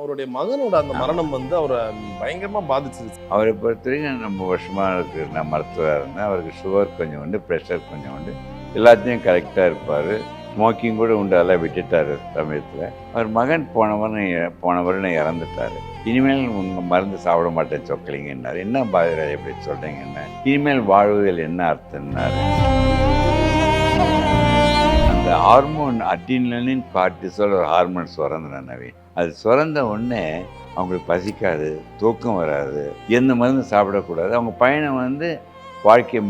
அவருடைய மகனோட அந்த மரணம் வந்து அவரை பயங்கரமா பாதிச்சிருச்சு. அவரை பொறுத்தவரைக்கும் ரொம்ப வருஷமாக இருக்கு. நான் மருத்துவராக இருந்தேன். அவருக்கு சுகர் கொஞ்சம் உண்டு, ப்ரெஷர் கொஞ்சம் உண்டு, எல்லாத்தையும் கரெக்டாக இருப்பார். ஸ்மோக்கிங் கூட உண்டு, அதெல்லாம் விட்டுட்டார் சமயத்தில். அவர் மகன் போன வருடம் இறந்துட்டார். இனிமேல் உங்கள் மருந்து சாப்பிட மாட்டேன் சொக்கலிங்கன்னாரு. என்ன பாதிராஜ் எப்படி சொல்கிறீங்கன்னா, இனிமேல் வாழ்வுகள் என்ன அர்த்தம்னாரு. அந்த ஹார்மோன் அட்ரினலின் கார்டிசோல் ஒரு ஹார்மோன் சுரந்த நவீன். அது சுரந்த உடனே அவங்களுக்கு பசிக்காது, தூக்கம் வராது, எந்த மருந்து சாப்பிடக்கூடாது. அவங்க பையனை வாழ்க்கையை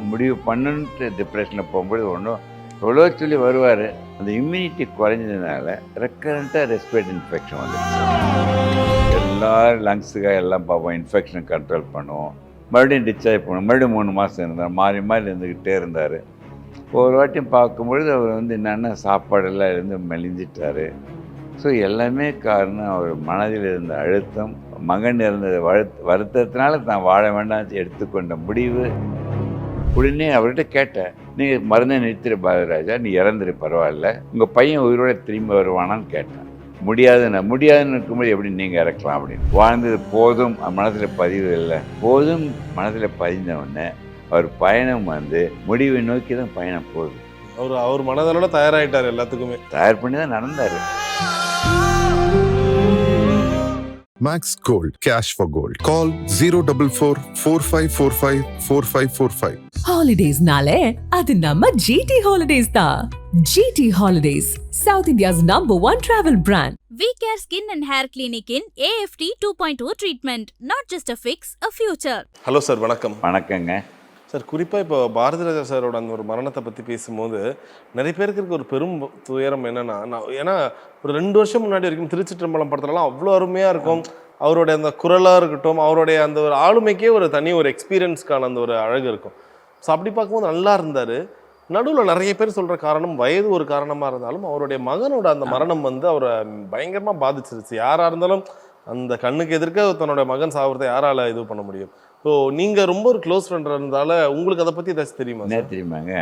முடிவு பண்ணணுன்ட்டு டிப்ரெஷனில் போகும்போது ஒன்றும் எவ்வளோ சொல்லி வருவார். அந்த இம்யூனிட்டி குறைஞ்சதுனால ரெக்கரண்ட்டாக ரெஸ்பிரேட்டரி இன்ஃபெக்ஷன் வந்துடுச்சு. எல்லோரும் லங்ஸுக்காக எல்லாம் பார்ப்போம், இன்ஃபெக்ஷனை கண்ட்ரோல் பண்ணுவோம். மறுபடியும் டிஸ்சார்ஜ் பண்ணுவோம். மறுபடியும் 3 மாதம் இருந்தார். மாறி இருந்துக்கிட்டே இருந்தார். ஒரு வாட்டியும் பார்க்கும்பொழுது அவர் என்னென்னா சாப்பாடெல்லாம் இருந்து மெலிஞ்சிட்டார். ஸோ எல்லாமே காரணம் அவர் மனதில் இருந்த அழுத்தம், மகன் இருந்தது வருத்தத்தினால தான் வாழ வேண்டாம் எடுத்துக்கொண்ட முடிவு. உடனே அவர்கிட்ட கேட்டேன், நீங்கள் மருந்தை நிறுத்திடு பாரதிராஜா, நீ இறந்துரு பரவாயில்ல, உங்கள் பையன் உயிரோட திரும்பி வருவானான்னு கேட்டேன். முடியாதுன்னு இருக்கும்போது எப்படி நீங்கள் இறக்கலாம் அப்படின்னு. வாழ்ந்தது போதும் மனசில் பதிவு இல்லை. போதும் மனசில் பதிஞ்ச உடனே அவர் பயணம் முடிவை நோக்கி தான் பயணம் போகுது. அவர் மனதளோட தயாராகிட்டார், எல்லாத்துக்குமே தயார் பண்ணி தான் நடந்தார். Max Gold, cash for gold. Call 044 4545 4545. Holidays nale adu namma GT Holidays da. GT Holidays, South India's #1 travel brand. We Care Skin and Hair Clinic in AFT 2.0 treatment, not just a fix, a future. Hello sir, வணக்கம். வணக்கங்க sir. குறிப்பாக இப்போ பாரதிராஜா சாரோட அந்த ஒரு மரணத்தை பற்றி பேசும்போது நிறைய பேருக்கு இருக்க ஒரு பெரும் துயரம் என்னென்னா, ஏன்னா ஒரு 2 வருஷம் முன்னாடி வரைக்கும் திருச்சிற்றம்பலம் படத்துலலாம் அவ்வளோ அருமையாக இருக்கும். அவருடைய அந்த குரலாக இருக்கட்டும், அவருடைய அந்த ஒரு ஆளுமைக்கே ஒரு தனி ஒரு எக்ஸ்பீரியன்ஸ்க்கான அந்த ஒரு அழகு இருக்கும். ஸோ அப்படி பார்க்கும்போது நல்லா இருந்தார். நடுவில் நிறைய பேர் சொல்கிற காரணம் வயது ஒரு காரணமாக இருந்தாலும் அவருடைய மகனோட அந்த மரணம் அவரை பயங்கரமாக பாதிச்சிருச்சு. யாராக இருந்தாலும் அந்த கண்ணுக்கு எதிர்க்க தன்னோட மகன் சாகிறத யாரால் இது பண்ண முடியும்? ஸோ நீங்கள் ரொம்ப ஒரு க்ளோஸ் ஃப்ரெண்டாக இருந்தால உங்களுக்கு அதை பற்றி ஏதாச்சும் தெரியுமா? என்ன தெரியுமாங்க,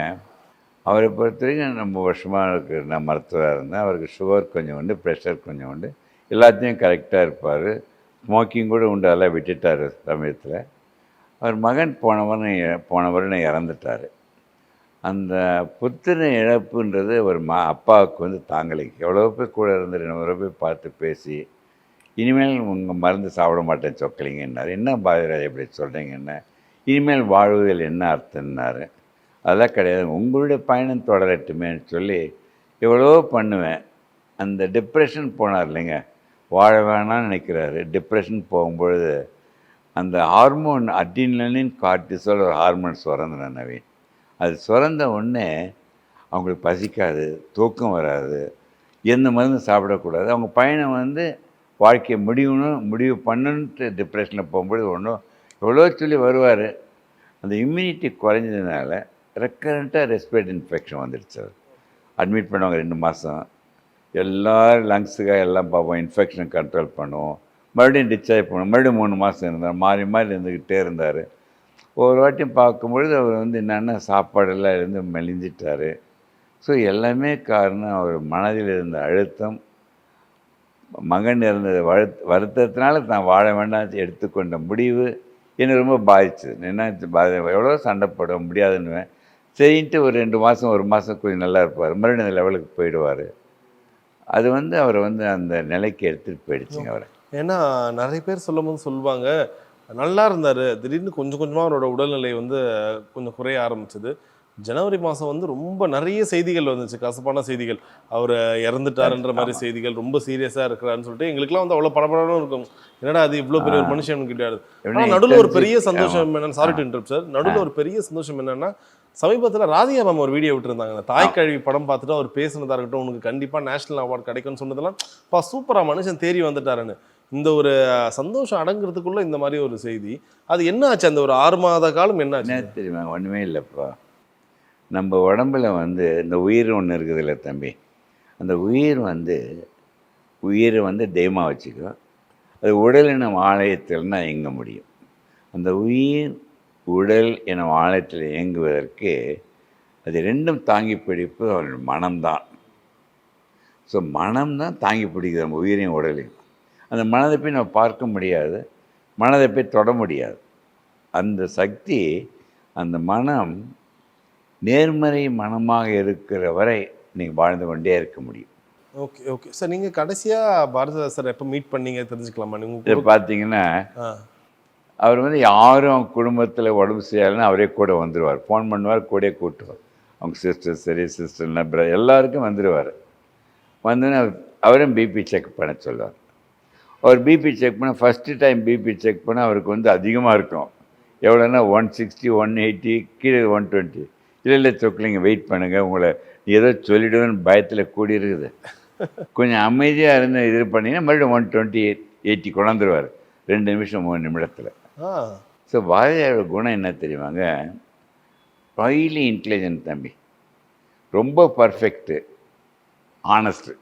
அவரை பொறுத்தவரைக்கும் ரொம்ப வருஷமாக இருக்கு. நான் மருத்துவராக இருந்தேன். அவருக்கு சுகர் கொஞ்சம் உண்டு, ப்ரெஷர் கொஞ்சம் உண்டு, எல்லாத்தையும் கரெக்டாக இருப்பார். ஸ்மோக்கிங் கூட உண்டு, அதெல்லாம் விட்டுட்டார் சமயத்தில். அவர் மகன் போன வருடம் இறந்துட்டார். அந்த புத்திர இழப்புன்றது ஒரு அப்பாவுக்கு தாங்கலை. எவ்வளோ பேர் கூட இருந்து 2 பேர் பார்த்து பேசி, இனிமேல் உங்கள் மருந்து சாப்பிட மாட்டேன் சொக்கலிங்கன்னாரு. என்ன பாரதிராஜ் எப்படி சொல்கிறீங்கன்னா, இனிமேல் வாழ்வுகள் என்ன அர்த்தம்னாரு. அதெல்லாம் கிடையாது, உங்களுடைய பயணம் தொடரட்டுமேன்னு சொல்லி எவ்வளோ பண்ணுவேன். அந்த டிப்ரெஷன் போனார் இல்லைங்க, வாழ வேணான்னு நினைக்கிறாரு. டிப்ரெஷன் போகும்பொழுது அந்த ஹார்மோன் அட்ரினலின் கார்டிசோல் ஒரு ஹார்மோன் சுரந்த நவீன். அது சுரந்த உடனே அவங்களுக்கு பசிக்காது, தூக்கம் வராது, எந்த மருந்து சாப்பிடக்கூடாது. அவங்க பையனை வாழ்க்கையை முடிவு பண்ணணுன்ட்டு டிப்ரெஷனில் போகும்போது ஒன்றும் எவ்வளோ சொல்லி வருவார். அந்த இம்யூனிட்டி குறைஞ்சதுனால ரெக்கரண்ட்டாக ரெஸ்பிரேட்டரி இன்ஃபெக்ஷன் வந்துடுச்சு. அவர் அட்மிட் பண்ணுவாங்க 2 மாதம். எல்லோரும் லங்ஸுக்காக எல்லாம் பார்ப்போம், இன்ஃபெக்ஷனை கண்ட்ரோல் பண்ணுவோம். மறுபடியும் டிஸ்சார்ஜ் பண்ணுவோம். மறுபடியும் 3 மாதம் இருந்தார். மாறி இருந்துக்கிட்டே இருந்தார். ஒரு வாட்டியும் பார்க்கும்பொழுது அவர் என்னென்னா சாப்பாடெல்லாம் இருந்து மெலிஞ்சிட்டார். ஸோ எல்லாமே காரணம் அவர் மனதில் இருந்த அழுத்தம், மகன் இருந்தது வருத்தத்தினால தான் வாழ வேண்டாம் எடுத்துக்கொண்ட முடிவு என்னை ரொம்ப பாதிச்சது. என்ன எவ்வளோ சண்டை போட முடியாதுன்னுவேன். சரின்ட்டு ஒரு 2 மாதம் 1 மாதம் கொஞ்சம் நல்லா இருப்பார். மறுபடியும் அந்த லெவலுக்கு போயிடுவார். அது அவரை அந்த நிலைக்கு எடுத்துகிட்டு போயிடுச்சுங்க அவரை. ஏன்னா நிறைய பேர் சொல்லுவாங்க, நல்லா இருந்தார், திடீர்னு கொஞ்சம் கொஞ்சமாக அவரோட உடல்நிலை கொஞ்சம் குறைய ஆரம்பிச்சது. ஜனவரி மாதம் ரொம்ப நிறைய செய்திகள் வந்துச்சு, கசப்பான செய்திகள். அவர் இறந்துட்டாருன்ற மாதிரி செய்திகள், ரொம்ப சீரியஸாக இருக்கிறாருன்னு சொல்லிட்டு எங்களுக்குலாம் அவ்வளோ படப்படணும் இருக்கும். என்னடா அது இவ்வளோ பெரிய ஒரு மனுஷன் கிடையாது. ஆனால் நடுவில் ஒரு பெரிய சந்தோஷம் என்னென்னா, சாரி டு இன்டரப்ட் சார், நடுவில் ஒரு பெரிய சந்தோஷம் என்னென்னா, சமீபத்தில் ராதிகா மேம் ஒரு வீடியோ விட்டுருந்தாங்க. அந்த தாய் கல்வி படம் பார்த்துட்டு அவர் பேசுனதாக இருக்கட்டும், உனக்கு கண்டிப்பாக நேஷனல் அவார்டு கிடைக்கும்னு சொன்னதெல்லாம் சூப்பராக மனுஷன் தேறி வந்துட்டாருன்னு. இந்த ஒரு சந்தோஷம் அடங்குறதுக்குள்ள இந்த மாதிரி ஒரு செய்தி, அது என்ன ஆச்சு? அந்த ஒரு 6 மாத காலம் என்ன ஆச்சு தெரியுமா? ஒன்றுமே இல்லைப்பா. நம்ம உடம்புல இந்த உயிர் ஒன்று இருக்குது இல்லை தம்பி, அந்த உயிரை தெய்வமாக வச்சுக்கோ. அது உடல் எனும் ஆலயத்தில்னா இயங்க முடியும். அந்த உயிர் உடல் எனும் ஆலயத்தில் இயங்குவதற்கு அது 2ம் தாங்கி பிடிப்பு அவருடைய மனம்தான். ஸோ மனம்தான் தாங்கி பிடிக்குது நம்ம உயிரையும் உடலையும். அந்த மனதை போய் நம்ம பார்க்க முடியாது, மனதை போய் தொட முடியாது. அந்த சக்தி, அந்த மனம் நேர்மறை மனமாக இருக்கிற வரை நீங்கள் வாழ்ந்து கொண்டே இருக்க முடியும். Okay okay sir. நீங்கள் கடைசியாக பாரதிதாசன் எப்போ மீட் பண்ணீங்க தெரிஞ்சுக்கலாமா? இதை நீங்கள் பார்த்தீங்கன்னா அவர் வந்து யாரும் குடும்பத்தில் உடம்பு சரியாகலைன்னா அவரே கூட வந்துடுவார். ஃபோன் பண்ணுவார், கூடயே கூட்டுவார். அவங்க சிஸ்டர் சரி, சிஸ்டர்னா பிரதர் எல்லாருக்கும் வந்துடுவார். வந்தோன்னே அவரும் பிபி செக் பண்ண சொல்லுவார். அவர் பிபி செக் பண்ண ஃபஸ்ட்டு டைம் பிபி செக் பண்ண அவருக்கு வந்து அதிகமாக இருக்கும். எவ்வளோன்னா 160, 180, கீழே 120. இல்லை சொக்கலிங்க, வெயிட் பண்ணுங்கள், உங்களை ஏதோ சொல்லிவிடுவேன்னு பயத்தில் கூடி இருக்குது, கொஞ்சம் அமைதியாக இருந்து இது பண்ணிங்கன்னா மறுபடியும் 120, 80 கொண்டாந்துருவார் 2 நிமிஷம் 3 நிமிடத்தில். ஸோ பாரதியாரோட குணம் என்ன தெரியுமாங்க? ஹைலி இன்டெலிஜென்ட் தம்பி, ரொம்ப பர்ஃபெக்ட்டு, ஆனஸ்ட்டு.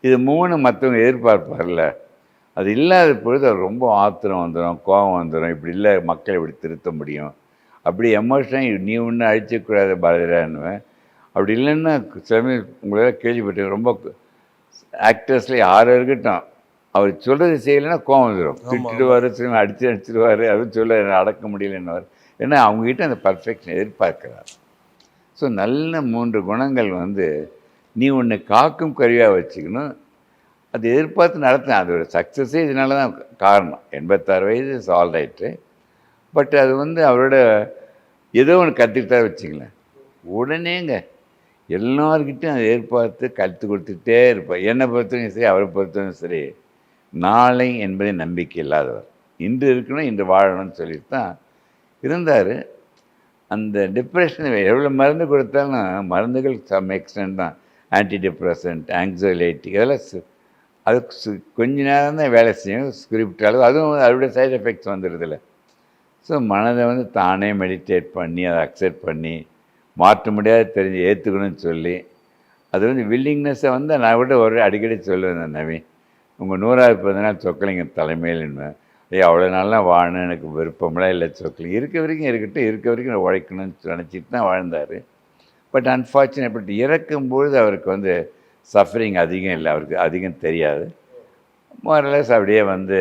இது 3 மற்றவங்க எதிர்பார்ப்பார்ல, அது இல்லாத பொழுது அவர் ரொம்ப ஆத்திரம் வந்துடும், கோபம் வந்துடும். இப்படி இல்லை, மக்களை இப்படி திருத்த முடியும், அப்படி எமோஷனாக நீ ஒன்றும் அழிச்சிக்கூடாது பாரதியாருன்னுவேன். அப்படி இல்லைன்னா சமயம் உங்களால் கேள்விப்பட்டேன், ரொம்ப ஆக்டர்ஸில் யாரும் இருக்கட்டும், அவர் சொல்கிறது செய்யலைன்னா கோவம் வந்துடும், திட்டுடுவார், சில அடிச்சிடுவார், அதுவும் சொல்ல அடக்க முடியலன்னுவார். ஏன்னா அவங்ககிட்ட அந்த பர்ஃபெக்ஷன் எதிர்பார்க்கிறார். ஸோ நல்ல 3 குணங்கள் வந்து நீ ஒன்று காக்கும் கருவியாக வச்சுக்கணும். அது எதிர்பார்த்து நடத்தினேன். அதோட சக்ஸஸே இதனால தான் காரணம். 86 வயது இஸ் ஆல் ரைட்டு. பட் அது வந்து அவரோட ஏதோ ஒன்று கற்றுக்கிட்டா வச்சுங்களேன், உடனேங்க எல்லார்கிட்டையும் அதை எதிர்பார்த்து கற்று கொடுத்துட்டே இருப்பார். என்னை பொறுத்தவரைக்கும் சரி, அவரை பொறுத்தவரைக்கும் சரி, நாளை என்பதை நம்பிக்கை இல்லாதவர். இன்று இருக்கணும், இன்று வாழணும்னு சொல்லிட்டு தான் இருந்தார். அந்த டிப்ரெஷன் எவ்வளோ மருந்து கொடுத்தாலும் மருந்துகள் சம் எக்ஸ்டென்ட் தான். ஆன்டி டிப்ரெசன்ட், ஆங்ஸைட்டி, இதெல்லாம் அது கொஞ்ச நேரம் தான் வேலை செய்யும், ஸ்கிரிப்ட் அளவு. அதுவும் அதோடைய சைடு எஃபெக்ட்ஸ் வந்துடுதில்ல. ஸோ மனதை வந்து தானே மெடிடேட் பண்ணி அதை அக்செப்ட் பண்ணி மாற்ற முடியாத தெரிஞ்சு ஏற்றுக்கணும்னு சொல்லி, அது வந்து வில்லிங்னஸை வந்து நான் விட ஒரு அடிக்கடி சொல்லுவேன், நவீன் உங்கள் 100வது பிறந்த நாள் சொக்கலிங்க தலைமையில் என்பேன். அவ்வளோ நாள்லாம் வாழணும் எனக்கு விருப்பம்லாம் இல்லை, சொக்கலிங்க இருக்க வரைக்கும் இருக்கட்டும், இருக்க வரைக்கும் நான் உழைக்கணும்னு நினச்சிட்டு தான் வாழ்ந்தார். பட் அன்ஃபார்ச்சுனேட், பட் இறக்கும்பொழுது அவருக்கு வந்து சஃபரிங் அதிகம் இல்லை, அவருக்கு அதிகம் தெரியாது. மோரலஸ் அப்படியே வந்து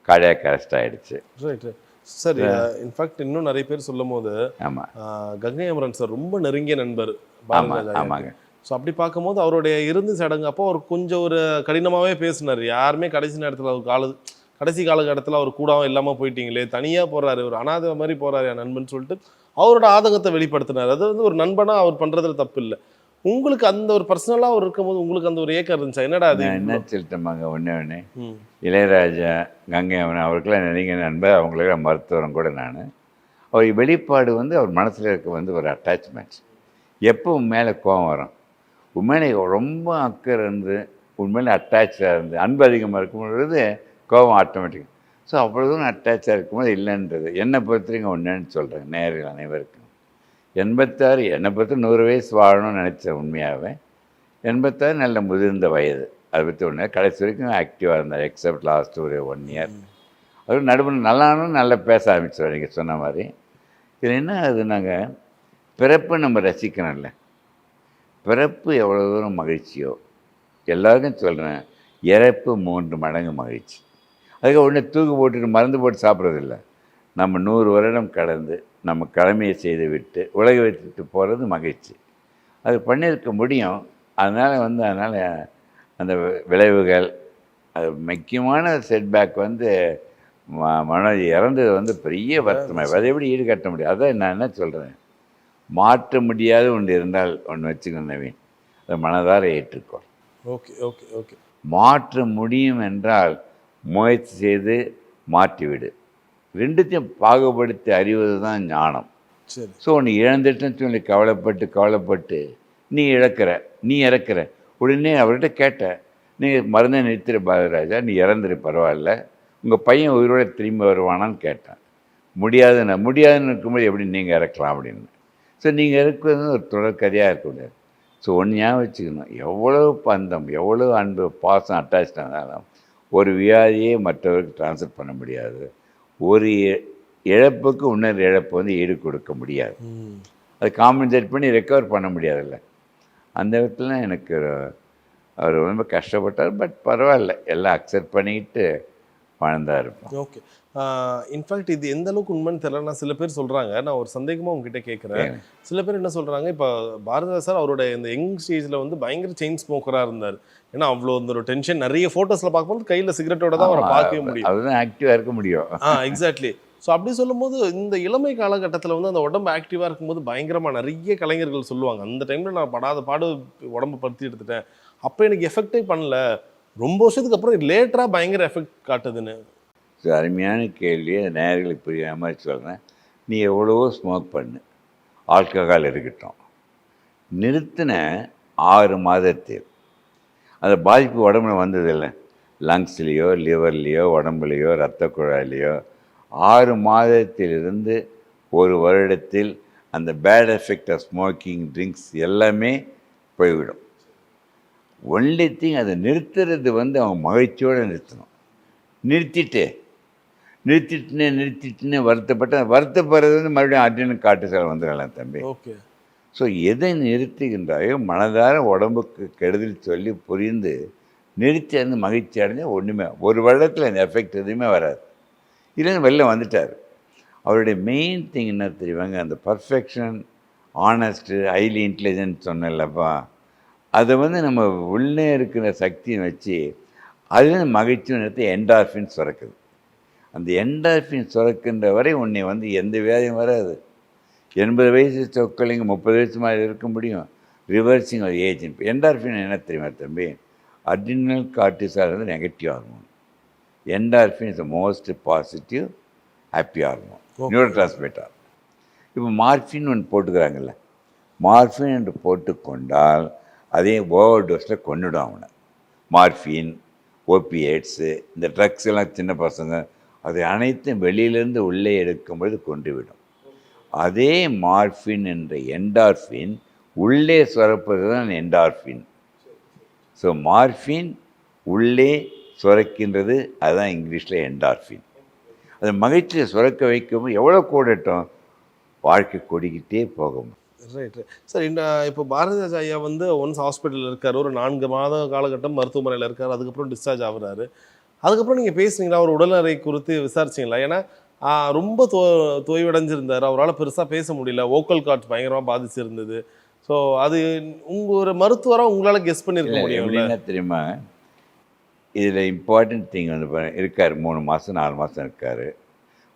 கார்டியாக் அரெஸ்ட் ஆகிடுச்சு. Right right sir. இன்ஃபேக்ட் இன்னும் நிறைய பேர் சொல்லும் போது, ஆமாம், கங்கை அமரன் சார் ரொம்ப நெருங்கிய நண்பர். ஆமாங்க. ஸோ அப்படி பார்க்கும்போது அவருடைய இறுதி சடங்கு அப்போ அவர் கொஞ்சம் ஒரு கடினமாகவே பேசினார். யாருமே கடைசி நேரத்தில் அவர் கடைசி காலகட்டத்தில் அவர் கூடவும் இல்லாமல் போயிட்டீங்களே, தனியாக போகிறாரு, ஒரு அனாதை மாதிரி போகிறாரு என் நண்பன் சொல்லிட்டு அவரோட ஆதங்கத்தை வெளிப்படுத்தினார். அது வந்து ஒரு நண்பனாக அவர் பண்ணுறதுல தப்பு இல்லை. உங்களுக்கு அந்த ஒரு பர்சனலாக அவர் இருக்கும்போது உங்களுக்கு அந்த ஒரு ஏக்கம் இருந்துச்சா? என்னடா அது என்ன சொல்லிட்டோமாங்க, ஒன்று இளையராஜா, கங்கை அமரன் அவருக்கெல்லாம் நெருங்கிய நண்பர், அவங்களுக்கெல்லாம் மருத்துவரும் கூட நான். அவர் வெளிப்பாடு வந்து அவர் மனசில் இருக்க வந்து ஒரு அட்டாச்மெண்ட். எப்போ உண்மையில கோபம் வரும், உண்மையில ரொம்ப அக்கறை இருந்து உண்மையில அட்டாச்சாக இருந்து அன்பு அதிகமாக இருக்கும்பொழுது கோபம் ஆட்டோமேட்டிக். ஸோ அவ்வளோதும் அட்டாச்சாக இருக்கும்போது இல்லைன்றது என்னை பொறுத்தவரைக்கும் ஒன்றுன்னு சொல்கிறேன் நேரில் அனைவருக்கும். 86 என்னை பொறுத்த 100 வயசு வாழணும்னு நினச்சேன் உண்மையாகவே. 86 நல்ல முதிர்ந்த வயது, அதை பற்றி ஒன்று. கடைசி வரைக்கும் ஆக்டிவாக இருந்தார், எக்ஸப்ட் லாஸ்ட் ஒரு 1 இயர். அதுவும் நடுவில் நல்லானும் நல்லா பேச ஆரம்பிச்சிடுவார் நீங்கள் சொன்ன மாதிரி. இதில் என்ன அது, நாங்கள் பிறப்பை நம்ம ரசிக்கணும்ல, பிறப்பு எவ்வளோ தூரம் மகிழ்ச்சியோ எல்லாருக்கும் சொல்கிறேன், இறப்பு 3 மடங்கு மகிழ்ச்சி. அதுக்கு உடனே தூக்கு போட்டுட்டு மருந்து போட்டு சாப்பிட்றதில்ல. நம்ம 100 வருடம் கடந்து நம்ம கடமையை செய்து விட்டு உலக வைத்துட்டு போகிறது மகிழ்ச்சி. அது பண்ணியிருக்க முடியும். அதனால் அந்த விளைவுகள், அது முக்கியமான செட்பேக் வந்து மனோஜ் இறந்தது வந்து பெரிய வருத்தமாக, அதை எப்படி ஈடுகட்ட முடியும்? அதான் நான் என்ன சொல்கிறேன், மாற்ற முடியாத ஒன்று இருந்தால் ஒன்று வச்சுக்கணும் நவீன், அதை மனதார ஏற்றுக்கோ. Okay okay okay. மாற்ற முடியும் என்றால் முயற்சி செய்து மாற்றிவிடு. 2த்தையும் பாகுபடுத்தி அறிவது தான் ஞானம். சரி. ஸோ நீ இழந்துட்டுன்னு சொல்லி கவலைப்பட்டு நீ இறக்குற உடனே அவர்கிட்ட கேட்ட, நீங்கள் மருந்தை நிறுத்திற பாரதிராஜா, நீ இறந்துரு பரவாயில்ல, உங்கள் பையன் உயிரோட திரும்பி வருவானான்னு கேட்டேன். முடியாதுன்னு இருக்கும்போது எப்படி நீங்கள் இறக்கலாம் அப்படின்னு. ஸோ நீங்கள் இருக்கிறது ஒரு தொடர்கதையாக இருக்கக்கூடாது. ஸோ ஒன்று ஞாபகம் வச்சுக்கணும், எவ்வளோ பந்தம், எவ்வளோ அன்பு, பாசம் அட்டாச் ஆனாலும் ஒரு வியாதியே மற்றவருக்கு ட்ரான்ஸ்ஃபர் பண்ண முடியாது. ஒரு இழப்புக்கு இன்னொரு இழப்பு வந்து ஈடு கொடுக்க முடியாது. அது காம்பன்சேட் பண்ணி ரெக்கவர் பண்ண முடியாதுல்ல. அந்த இடத்துல எனக்கு அவர் ரொம்ப கஷ்டப்பட்டார். பட் பரவாயில்ல, எல்லாம் அக்செப்ட் பண்ணிக்கிட்டு வாழ்ந்தார். ஓகே. இன்ஃபேக்ட் இது எந்த அளவுக்கு உண்மைன்னு தெரியல. நான் சில பேர் சொல்கிறாங்க, நான் ஒரு சந்தேகமாக உங்ககிட்ட கேட்குறேன். சில பேர் என்ன சொல்கிறாங்க, இப்போ பாரதிதாசன் சார் அவரோட இந்த யங் ஸ்டேஜில் வந்து பயங்கர செயின் ஸ்மோக்கராக இருந்தார். ஏன்னா அவ்வளோ இந்த ஒரு டென்ஷன் நிறைய ஃபோட்டோஸில் பார்க்கும்போது கையில் சிகரெட்டோட தான் அவரை பார்க்கவே முடியும். அதுதான் ஆக்டிவாக இருக்க முடியும். எக்ஸாக்ட்லி. ஸோ அப்படி சொல்லும்போது இந்த இளமை காலகட்டத்தில் வந்து அந்த உடம்பு ஆக்டிவாக இருக்கும்போது பயங்கரமாக நிறைய கலைஞர்கள் சொல்லுவாங்க, அந்த டைமில் நான் படாத பாடு உடம்பு படுத்தி எடுத்துட்டேன், அப்போ எனக்கு எஃபெக்டே பண்ணல, ரொம்ப வருஷத்துக்கு அப்புறம் லேட்டராக பயங்கர எஃபெக்ட் காட்டுதுன்னு. ஸோ அருமையான கேள்வியை நேயர்களுக்கு புரியாமல் சொல்கிறேன். நீ எவ்வளவோ ஸ்மோக் பண்ணு, ஆல்கஹால் இருக்கட்டும், நிறுத்தின 6 மாதத்தில் அந்த பாதிப்பு உடம்புல வந்ததில்லை. லங்ஸ்லேயோ லிவர்லேயோ உடம்புலையோ இரத்த குழாயிலையோ 6 மாதத்திலிருந்து 1 வருடத்தில் அந்த bad effect of smoking drinks எல்லாமே போய்விடும். ஒன்லி திங் அதை நிறுத்துறது வந்து அவங்க மகிழ்ச்சியோடு நிறுத்தணும். நிறுத்திட்டுன்னு வருத்தப்படுறது வந்து மறுபடியும் அட்ரினல் கார்டிசால் வந்துடலாம் தம்பி. ஓகே. ஸோ எதை நிறுத்துகின்றாயோ மனதார உடம்புக்கு கெடுதல் சொல்லி புரிந்து நிறுத்தி அந்த மகிழ்ச்சி அடைஞ்சால் ஒன்றுமே 1 வருடத்தில் அந்த எஃபெக்ட் எதுவுமே வராது. இல்லைன்னு வெளில வந்துட்டார். அவருடைய மெயின் திங் என்ன தெரியுவாங்க, அந்த பர்ஃபெக்ஷன், ஆனஸ்ட்டு, ஹைலி இன்டெலிஜென்ட் சொன்னல்லப்பா, அதை வந்து நம்ம உள்ளே இருக்கிற சக்தியை வச்சு அதுலேருந்து மகிழ்ச்சி நிறுத்தி என்டார்ஃபின் சுரக்குது. அந்த என்டார்ஃபின் சுரக்கின்ற வரை உன்னை வந்து எந்த வியாதியும் வராது. 80 வயசு சொக்கலைங்க 30 வயசு மாதிரி இருக்க முடியும். ரிவர்சிங் ஒரு ஏஜ். என்டார்ஃபின் என்ன தெரியுமா தம்பி, அட்ரினல் கார்டிசால் வந்து negative hormone. Endorphin is the most positive happy hormone, neuro transmitter. இப்போ மார்ஃபின் ஒன்று போட்டுக்கிறாங்கல்ல, மார்ஃபின் என்று போட்டுக்கொண்டால் அதே ஓவர் டோஸில் கொண்டுடும் அவனை. மார்ஃபின், ஓபியேட்ஸு, இந்த ட்ரக்ஸ் எல்லாம் சின்ன பசங்க அதை அனைத்தும் வெளியிலேருந்து உள்ளே எடுக்கும்பொழுது கொண்டுவிடும். அதே மார்ஃபின் என்ற என்டார்ஃபின் உள்ளே சுரப்பது தான் என்டார்ஃபின். ஸோ மார்ஃபின் உள்ளே சுரக்கின்றது, அதுதான் இங்கிலீஷில் என்டார்ஃபின். அது மகிழ்ச்சியை சுரக்க வைக்கும்போது எவ்வளோ கூடட்டும் வாழ்க்கை கொடிக்கிட்டே போகும். ரைட். சார், இப்போ பாரதிதாஸ் ஐயா வந்து ஒன்ஸ் ஹாஸ்பிட்டலில் இருக்கார், ஒரு 4 மாத காலகட்டம் மருத்துவமனையில் இருக்கார், அதுக்கப்புறம் டிஸ்சார்ஜ் ஆகுறாரு. அதுக்கப்புறம் நீங்கள் பேசுனீங்களா, அவர் உடல்நிலை குறித்து விசாரிச்சிங்களா? ஏன்னா ரொம்ப தொய்வடைஞ்சிருந்தார், அவரால் பெருசாக பேச முடியல, வோக்கல் கார்ட்ஸ் பயங்கரமாக பாதிச்சிருந்தது. ஸோ அது உங்கள் ஒரு மருத்துவராக உங்களால் கெஸ் பண்ணியிருக்க முடியும். என்ன தெரியுமா, இதில் இம்பார்ட்டன்ட் திங் வந்து இருக்கார், 3 மாதம் 4 மாதம் இருக்கார்.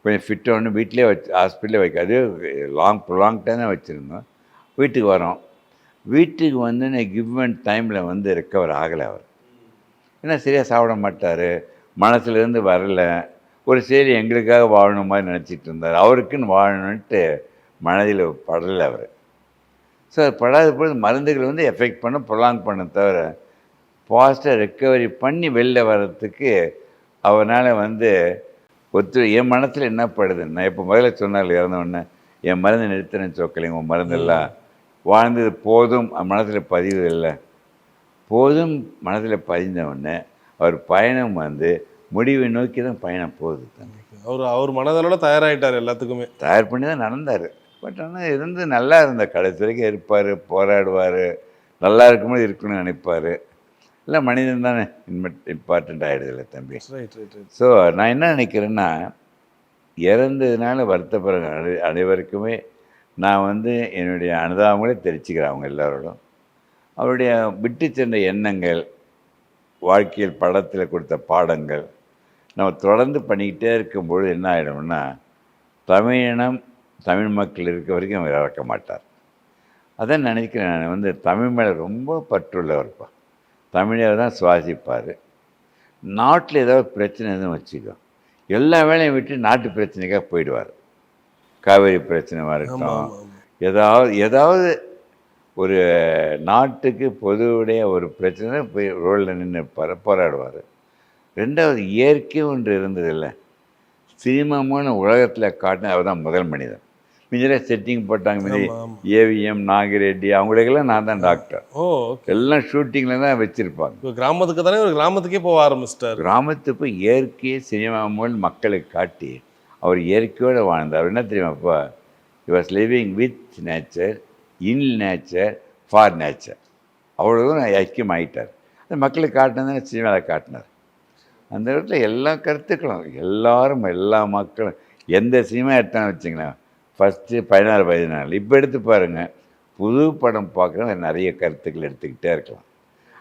கொஞ்சம் ஃபிட்டு ஒன்று வீட்டிலே வச்சு ஹாஸ்பிட்டலே வைக்காது, லாங் டைம் தான் வச்சுருந்தோம். வீட்டுக்கு வரோம். வீட்டுக்கு வந்து கிவன் டைமில் வந்து ரெக்கவர் ஆகலை அவர். ஏன்னா சரியாக சாப்பிட மாட்டார், மனசுலேருந்து வரல, ஒரு சரி எங்களுக்காக வாழணும் மாதிரி நினச்சிட்டு இருந்தார். அவருக்குன்னு வாழணுன்ட்டு மனதில் படலை அவர். ஸோ அது படாத பொழுது மருந்துகள் வந்து எஃபெக்ட் பண்ண ப்ரொலாங் பண்ண தவிர ஃபாஸ்ட்டாக ரெக்கவரி பண்ணி வெளில வர்றதுக்கு அவனால் வந்து என் மனசில் என்ன படுது, நான் இப்போ முதல்ல சொன்னார் இறந்தவுடனே என் மருந்து நிறுத்தினேன்னு சொக்கலைங்க, உன் மருந்தெல்லாம் வாழ்ந்தது போதும் மனசில் பதிவு இல்லை. போதும் மனசில் பதிஞ்சவுடனே அவர் பயணம் வந்து முடிவை நோக்கி தான் பயணம் போகுது. அவர் மனதளவில் தயாராகிட்டார், எல்லாத்துக்குமே தயார் பண்ணி தான் நடந்தார். பட் ஆனால் இருந்து நல்லா இருந்தார், கடைசி வரைக்கும் இருப்பார், போராடுவார், நல்லா இருக்கும்போது இருக்கணும்னு நினைப்பார். இல்லை மனிதன் தானே இம்பார்ட்டண்ட் ஆகிடுதில்ல தம்பி. ஸோ நான் என்ன நினைக்கிறேன்னா, இறந்ததுனால வருத்தப்படுற அனைவருக்குமே நான் வந்து என்னுடைய அனுதாபங்களே தெரிவிச்சுக்கிறேன் அவங்க எல்லோரோடும். அவருடைய விட்டு சென்ற எண்ணங்கள், வாழ்க்கையில் படத்தில் கொடுத்த பாடங்கள் நம்ம தொடர்ந்து பண்ணிக்கிட்டே இருக்கும்பொழுது என்ன ஆகிடும்னா, தமிழினம் தமிழ் மக்கள் இருக்க வரைக்கும் அவர் இறக்க மாட்டார். அதான் நினைக்கிறேன். நான் வந்து தமிழ் மேலே ரொம்ப பற்றுள்ளவர்ப்பா. தமிழர் தான் சுவாசிப்பார். நாட்டில் ஏதாவது பிரச்சனை எதுவும் வச்சுக்கோ, எல்லா வேலையும் விட்டு நாட்டு பிரச்சனைக்காக போயிடுவார். காவேரி பிரச்சனை இருக்கட்டும், ஏதாவது ஒரு நாட்டுக்கு பொதுவுடைய ஒரு பிரச்சனை போய் ரோலில் நின்று போராடுவார். ரெண்டாவது இயற்கை ஒன்று இருந்ததில்லை, சினிமா மூலம் உலகத்தில் காட்டின அவர் தான் முதல் மனிதன். மிஞ்சில் செட்டிங் போட்டாங்க, மிஞ்சி ஏவிஎம் நாகிரெட்டி அவங்களுக்கெல்லாம் நான் தான் டாக்டர். எல்லாம் ஷூட்டிங்கில் தான் வச்சுருப்பாங்க. கிராமத்துக்கு தானே ஒரு கிராமத்துக்கே போக ஆரம்பிச்சிட்டார். கிராமத்துக்கு போய் இயற்கையை சினிமா மூலம் மக்களுக்கு காட்டி அவர் இயற்கையோடு வாழ்ந்தார். அவர் என்ன தெரியுமாப்பா, he was living with nature, in nature, for nature. அவ்வளோதான் ஐக்கியம் ஆகிட்டார். அது மக்களுக்கு காட்டினது சினிமாவில் காட்டினார். அந்த இடத்துல எல்லா கருத்துக்களும் எல்லாரும் எல்லா மக்களும் எந்த சினிமா எடுத்தாலும் வச்சுங்களேன், ஃபஸ்ட்டு 16 இப்போ எடுத்து பாருங்கள், புது படம் பார்க்குறவங்க நிறைய கருத்துக்கள் எடுத்துக்கிட்டே இருக்கலாம்.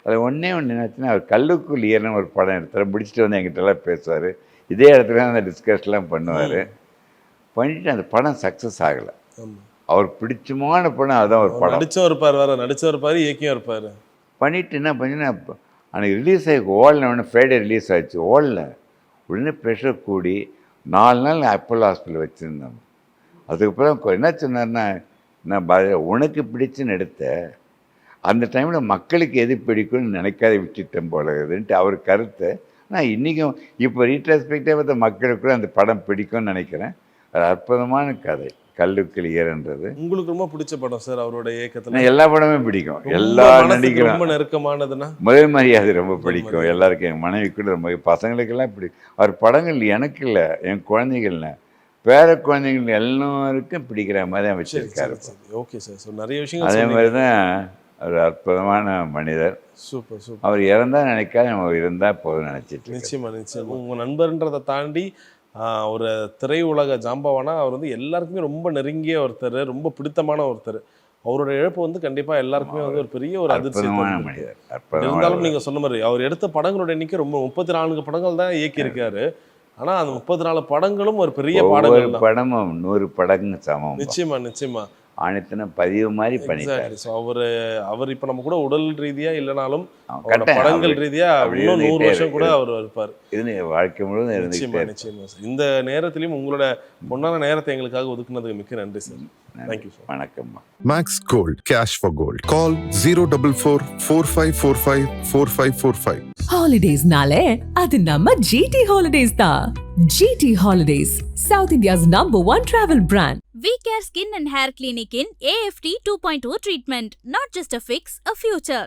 அது ஒன்றே ஒன்று என்னாச்சுன்னா, அவர் கல்லுக்குள் ஈரன்னு ஒரு படம் எடுத்தார், முடிச்சுட்டு வந்து எங்கிட்டலாம் பேசுவார், இதே இடத்துல அந்த டிஸ்கஸ்லாம் பண்ணுவார். பண்ணிவிட்டு அந்த படம் சக்ஸஸ் ஆகலை. அவர் பிடிச்சமான படம் அதுதான் ஒரு படம். நடிச்சும் இருப்பார், வேறு நடிச்சும் இருப்பார், இயக்கியும் இருப்பார். பண்ணிவிட்டு என்ன பண்ணினா, அன்றைக்கி ரிலீஸ் ஆகி ஓடல, உடனே ஃப்ரைடே ரிலீஸ் ஆகிடுச்சு, ஓடல. உடனே ப்ரெஷர் கூடி 4 நாள் அப்போலோ ஹாஸ்பிட்டல் வச்சுருந்தோம். அதுக்கப்புறம் என்ன சொன்னார்னா, நான் உனக்கு பிடிச்சுன்னு எடுத்த அந்த டைமில் மக்களுக்கு எது பிடிக்கும்னு நினைக்காத விட்டுட்டேன் போல இதுன்ட்டு அவர் கருத்தை நான் இன்றைக்கும் இப்போ ரீட்ராஸ்பெக்டாக பார்த்த மக்களுக்கு கூட அந்த படம் பிடிக்கும்னு நினைக்கிறேன். அது அற்புதமான கதை கல்லுக்குள் ஈரன்றது. உங்களுக்கு ரொம்ப பிடிச்ச படம் சார் அவரோட இயக்கத்தில்? எல்லா படமும் பிடிக்கும், எல்லா நடிகரும். ரொம்ப நெருக்கமானதுன்னா முதல் மரியாதை ரொம்ப பிடிக்கும் எல்லாருக்கும், என் மனைவி கூட ரொம்ப, பசங்களுக்கெல்லாம் பிடிக்கும். அவர் படங்கள் எனக்கு இல்லை, என் குழந்தைகள்ல பேர குழந்தைகள் எல்லாருக்கும் பிடிக்கிற மாதிரி தான் வச்சிருக்காரு. Okay sir. ஸோ நிறைய விஷயங்கள் அதே மாதிரி தான் ஒரு அற்புதமான மனிதர். Super super. அவர் இறந்தால் நினைக்காத நம்ம இருந்தால் போதும் நினச்சிட்டு. நிச்சயமா நிச்சயமா. உங்கள் நண்பர்ன்றதை தாண்டி ஒரு திரையுலக ஜாம்பவானா அவர் வந்து எல்லாருக்குமே ரொம்ப நெருங்கிய ஒருத்தர், ரொம்ப பிடித்தமான ஒருத்தர். அவரோட இழப்பு வந்து கண்டிப்பாக எல்லாருக்குமே வந்து ஒரு பெரிய ஒரு அதிர்ச்சியான மனிதர். இருந்தாலும் நீங்கள் சொன்ன மாதிரி அவர் எடுத்த படங்களோட எண்ணிக்கை ரொம்ப 34 படங்கள் தான் இயக்கியிருக்காரு. ஆனால் அந்த 34 படங்களும் ஒரு பெரிய பாடங்கள் தான். படமும் 100 படங்கு சமம். நிச்சயமா நிச்சயமா. ஆணித்தன பதிவு மாதிரி பண்ணிட்டாரு. ஸோ அவர் இப்போ நம்ம கூட உடல் ரீதியாக இல்லைனாலும் படங்கள் ரீதியாக இன்னும் 100 வருஷம் கூட அவர் இருப்பார். இது வாழ்க்கை முழுவதும் நிச்சயமா நிச்சயமா சார். இந்த நேரத்திலையும் உங்களோட பொன்னான நேரத்தை எங்களுக்காக ஒதுக்குனதுக்கு மிக்க நன்றி சார். Thank you sir. வணக்கம்மா. Max Gold, cash for gold. Call 044 4545 4545. Holidays nale adu namma GT Holidays da. GT Holidays, South India's #1 travel brand. We Care Skin and Hair Clinic in AFT 2.0 treatment, not just a fix, a future.